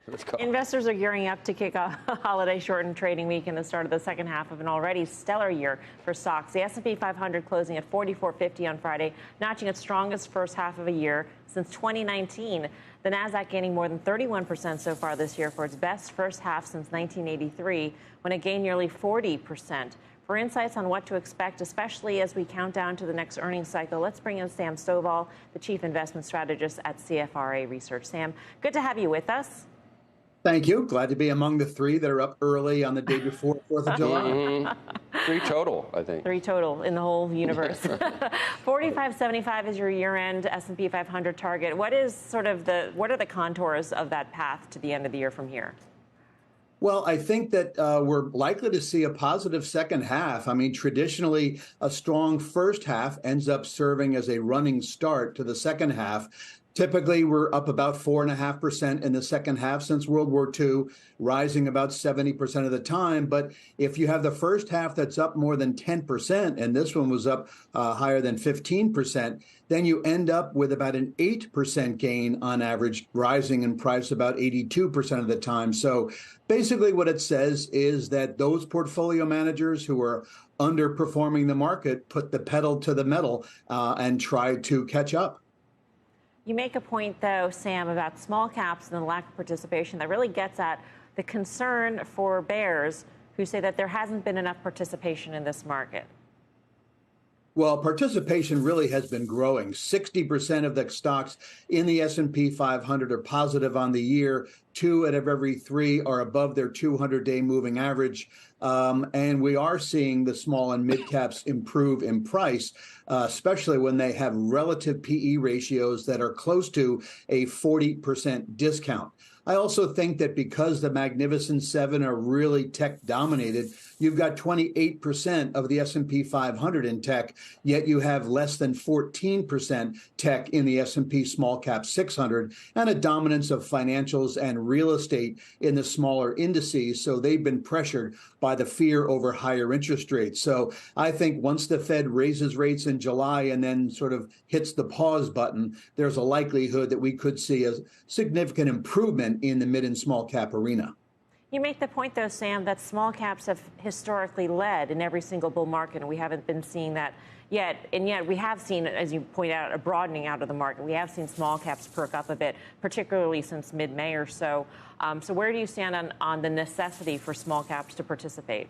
Let's go. Investors are gearing up to kick off a holiday-shortened trading week and the start of the second half of an already stellar year for stocks. The S&P 500 closing at 4450 on Friday, notching its strongest first half of a year since 2019. The Nasdaq gaining more than 31% so far this year for its best first half since 1983, when it gained nearly 40%. For insights on what to expect, especially as we count down to the next earnings cycle, let's bring in Sam Stovall, the Chief Investment Strategist at CFRA Research. Sam, good to have you with us. Thank you. Glad to be among the three that are up early on the day before 4th of July. Mm-hmm. Three total, I think. Three total in the whole universe. 4575 is your year-end S&P 500 target. What are the contours of that path to the end of the year from here? Well, I think that we're likely to see a positive second half. I mean, traditionally, a strong first half ends up serving as a running start to the second half. Typically, we're up about 4.5% in the second half since World War II, rising about 70% of the time. But if you have the first half that's up more than 10%, and this one was up higher than 15%, then you end up with about an 8% gain on average, rising in price about 82% of the time. So basically what it says is that those portfolio managers who are underperforming the market put the pedal to the metal and try to catch up. You make a point, though, Sam, about small caps and the lack of participation that really gets at the concern for bears who say that there hasn't been enough participation in this market. Well, participation really has been growing. 60% of the stocks in the S&P 500 are positive on the year. 2 out of every 3 are above their 200-day moving average. And we are seeing the small and mid caps improve in price, especially when they have relative PE ratios that are close to a 40% discount. I also think that because the Magnificent Seven are really tech dominated, you've got 28% of the S&P 500 in tech, yet you have less than 14% tech in the S&P small cap 600, and a dominance of financials and real estate in the smaller indices. So they've been pressured by the fear over higher interest rates. So I think once the Fed raises rates in July and then sort of hits the pause button, there's a likelihood that we could see a significant improvement in the mid and small cap arena. You make the point, though, Sam, that small caps have historically led in every single bull market, and we haven't been seeing that yet. And yet we have seen, as you point out, a broadening out of the market. We have seen small caps perk up a bit, particularly since mid-May or so. So where do you stand on the necessity for small caps to participate?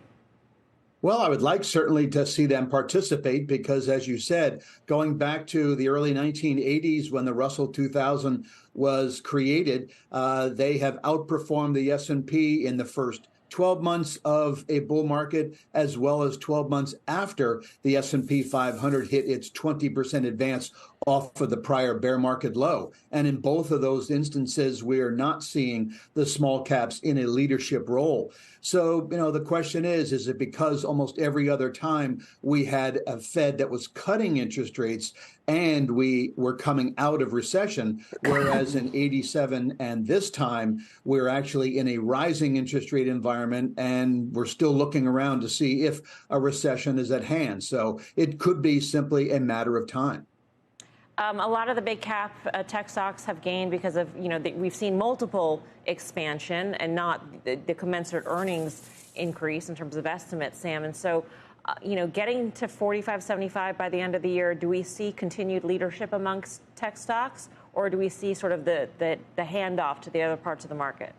Well, I would like certainly to see them participate because, as you said, going back to the early 1980s when the Russell 2000 was created, they have outperformed the S&P in the first 12 months of a bull market, as well as 12 months after the S&P 500 hit its 20% advance off of the prior bear market low. And in both of those instances, we are not seeing the small caps in a leadership role. So, the question is it because almost every other time we had a Fed that was cutting interest rates and we were coming out of recession, whereas in 87 and this time, we're actually in a rising interest rate environment and we're still looking around to see if a recession is at hand. So it could be simply a matter of time. A lot of the big cap tech stocks have gained because of, we've seen multiple expansion and not the commensurate earnings increase in terms of estimates, Sam. And so, getting to 45.75 by the end of the year, do we see continued leadership amongst tech stocks, or do we see sort of the handoff to the other parts of the market?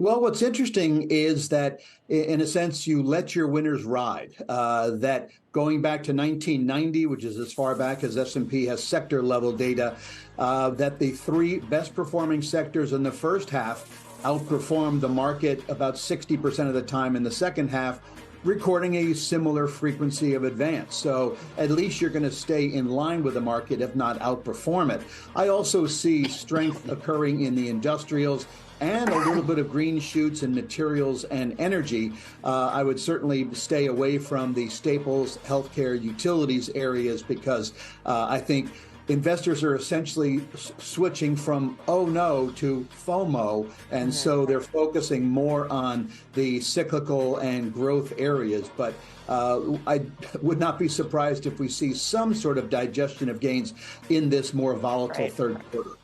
Well, what's interesting is that, in a sense, you let your winners ride. That going back to 1990, which is as far back as S&P has sector-level data, that the 3 best-performing sectors in the first half outperformed the market about 60% of the time in the second half, recording a similar frequency of advance. So at least you're going to stay in line with the market, if not outperform it. I also see strength occurring in the industrials and a little bit of green shoots in materials and energy. I would certainly stay away from the staples, healthcare, utilities areas because I think investors are essentially switching from oh no to FOMO, and so they're focusing more on the cyclical and growth areas. But I would not be surprised if we see some sort of digestion of gains in this more volatile third quarter.